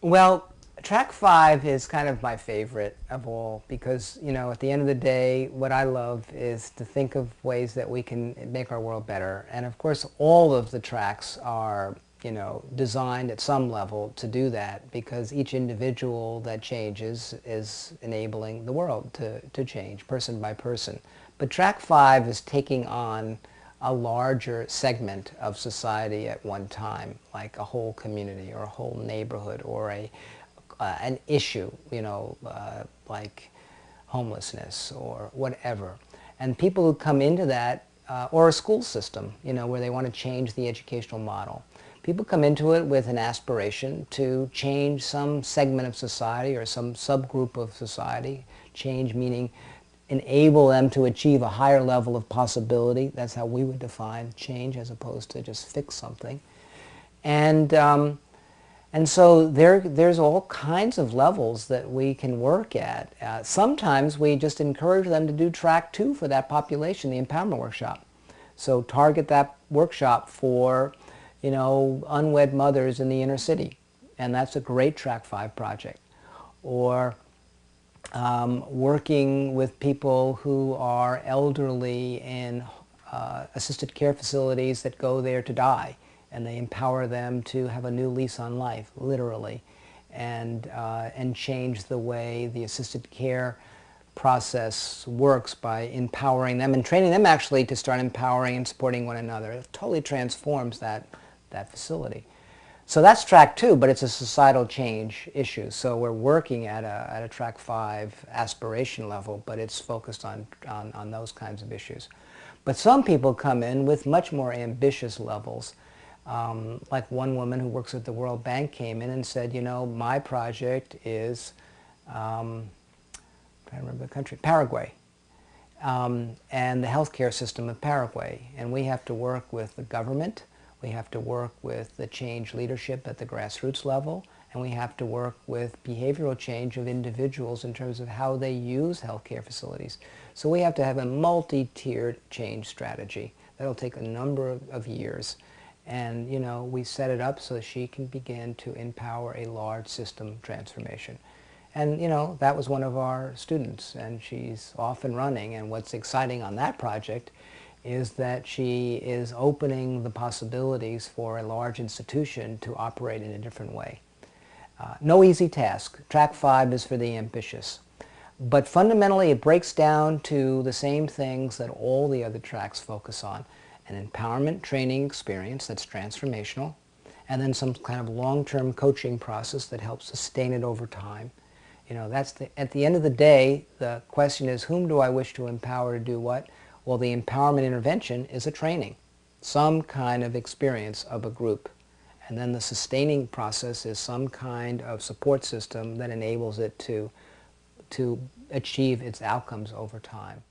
Well, track 5 is kind of my favorite of all because, at the end of the day, what I love is to think of ways that we can make our world better. And of course, all of the tracks are, designed at some level to do that because each individual that changes is enabling the world to change, person by person. But track 5 is taking on a larger segment of society at one time, like a whole community or a whole neighborhood or an issue, like homelessness or whatever. And people who come into that, or a school system, where they want to change the educational model. People come into it with an aspiration to change some segment of society or some subgroup of society. Change meaning enable them to achieve a higher level of possibility. That's how we would define change as opposed to just fix something. And, um, and so there's all kinds of levels that we can work at. Sometimes we just encourage them to do track 2 for that population, the empowerment workshop. So target that workshop for, unwed mothers in the inner city. And that's a great track 5 project. Or working with people who are elderly in assisted care facilities that go there to die, and they empower them to have a new lease on life, literally, and change the way the assisted care process works by empowering them and training them actually to start empowering and supporting one another. It totally transforms that facility. So that's track 2, but it's a societal change issue. So we're working at a track 5 aspiration level, but it's focused on those kinds of issues. But some people come in with much more ambitious levels. Like one woman who works at the World Bank came in and said, my project is, I'm trying to remember the country, Paraguay. And the healthcare system of Paraguay. And we have to work with the government. We have to work with the change leadership at the grassroots level, and we have to work with behavioral change of individuals in terms of how they use healthcare facilities. So we have to have a multi-tiered change strategy. That'll take a number of years. And, we set it up so that she can begin to empower a large system transformation. And, that was one of our students, and she's off and running. And what's exciting on that project is that she is opening the possibilities for a large institution to operate in a different way. No easy task. Track 5 is for the ambitious. But fundamentally it breaks down to the same things that all the other tracks focus on. An empowerment training experience that's transformational, and then some kind of long-term coaching process that helps sustain it over time. At the end of the day, the question is, whom do I wish to empower to do what? Well, the empowerment intervention is a training, some kind of experience of a group. And then the sustaining process is some kind of support system that enables it to achieve its outcomes over time.